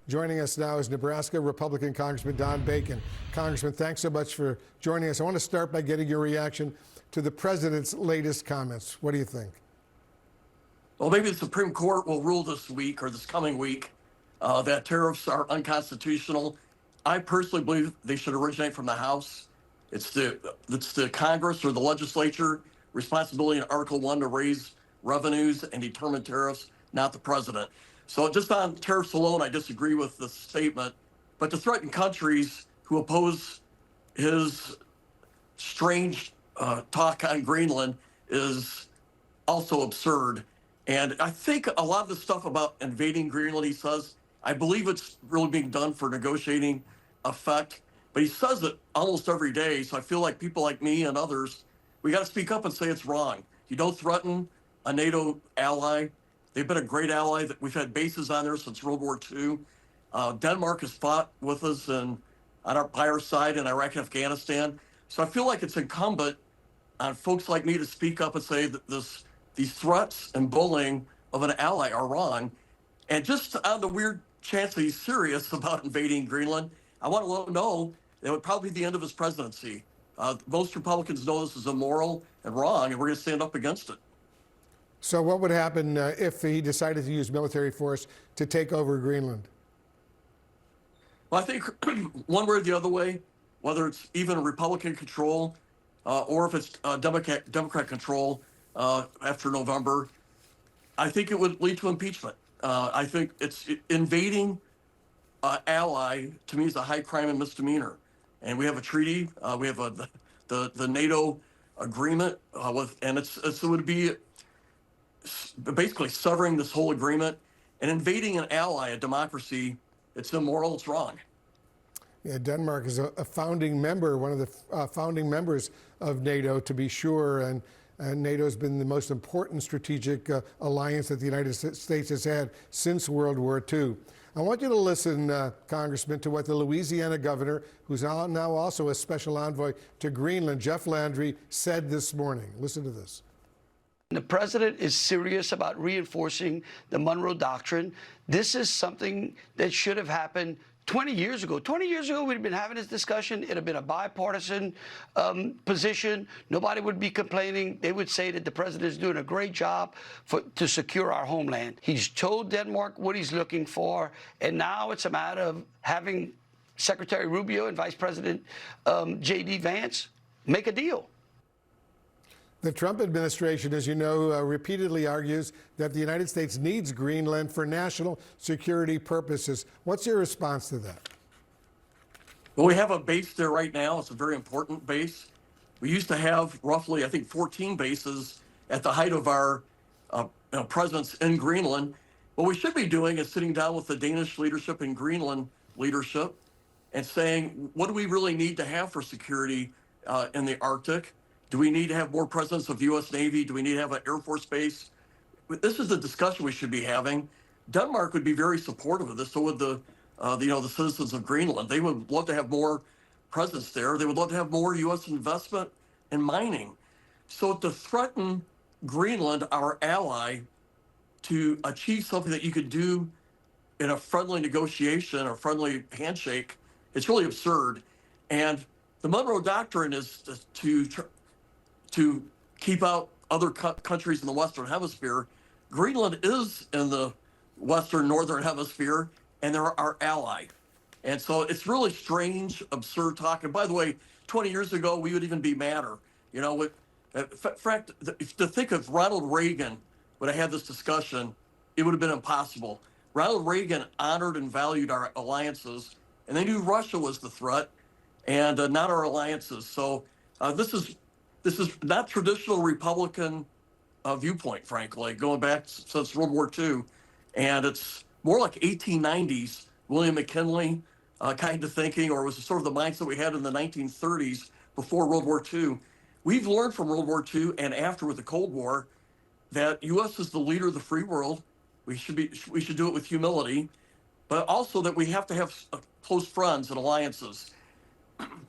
Joining us now is Nebraska Republican Congressman Don Bacon. Congressman, thanks so much for joining us. I want to start by getting your reaction to the president's latest comments. What do you think? Well, maybe the Supreme Court will rule this week or this coming week that tariffs are unconstitutional. I personally believe they should originate from the House. It's the Congress or the legislature responsibility in Article 1 to raise revenues and determine tariffs, not the president. So just on tariffs alone, I disagree with the statement. But to threaten countries who oppose his strange talk on Greenland is also absurd. And I think a lot of the stuff about invading Greenland, he says, I believe it's really being done for negotiating effect. But he says it almost every day. So I feel like people like me and others, we got to speak up and say it's wrong. You don't threaten a NATO ally. They've been a great ally. That we've had bases on there since World War II. Denmark has fought with us by our side in Iraq and Afghanistan. So I feel like it's incumbent on folks like me to speak up and say that these threats and bullying of an ally are wrong. And just on the weird chance that he's serious about invading Greenland, I want to let him know that it would probably be the end of his presidency. Most Republicans know this is immoral and wrong, and we're going to stand up against it. So what would happen if he decided to use military force to take over Greenland? Well, I think one way or the other way, whether it's even Republican control or if it's Democrat control after November, I think it would lead to impeachment. I think it's invading ally, to me, is a high crime and misdemeanor. And we have a treaty. We have the NATO agreement and it would be basically severing this whole agreement and invading an ally, a democracy. It's immoral. It's wrong. Yeah, Denmark is a founding member, one of the founding members of NATO, to be sure, and NATO has been the most important strategic alliance that the United States has had since World War II. I want you to listen, Congressman, to what the Louisiana governor, who's now also a special envoy to Greenland, Jeff Landry, said this morning. Listen to this. The president is serious about reinforcing the Monroe Doctrine. This is something that should have happened 20 years ago. 20 years ago, we'd have been having this discussion. It would have been a bipartisan position. Nobody would be complaining. They would say that the president is doing a great job to secure our homeland. He's told Denmark what he's looking for, and now it's a matter of having Secretary Rubio and Vice President J.D. Vance make a deal. The Trump administration, as you know, repeatedly argues that the United States needs Greenland for national security purposes. What's your response to that? Well, we have a base there right now. It's a very important base. We used to have roughly, I think, 14 bases at the height of our presence in Greenland. What we should be doing is sitting down with the Danish leadership and Greenland leadership and saying, what do we really need to have for security in the Arctic? Do we need to have more presence of U.S. Navy? Do we need to have an Air Force base? This is the discussion we should be having. Denmark would be very supportive of this. So would the citizens of Greenland. They would love to have more presence there. They would love to have more U.S. investment in mining. So to threaten Greenland, our ally, to achieve something that you could do in a friendly negotiation or friendly handshake, it's really absurd. And the Monroe Doctrine is to keep out other countries in the Western Hemisphere. Greenland is in the Northern Hemisphere, and they're our ally. And so it's really strange, absurd talk. And by the way, 20 years ago, we would even be madder. You know, in fact, to think of Ronald Reagan would have had this discussion, it would have been impossible. Ronald Reagan honored and valued our alliances, and they knew Russia was the threat and not our alliances. So this is not traditional Republican viewpoint, frankly, going back since World War II. And it's more like 1890s, William McKinley kind of thinking, or it was sort of the mindset we had in the 1930s before World War II. We've learned from World War II and after with the Cold War that U.S. is the leader of the free world. We should do it with humility, but also that we have to have close friends and alliances.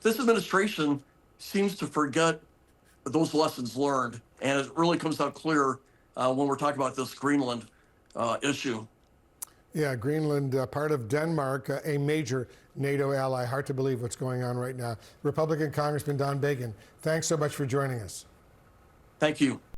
This administration seems to forget those lessons learned, and it really comes out clear when we're talking about this Greenland issue. Yeah, Greenland, part of Denmark, a major NATO ally. Hard to believe what's going on right now. Republican Congressman Don Bacon, thanks so much for joining us. Thank you.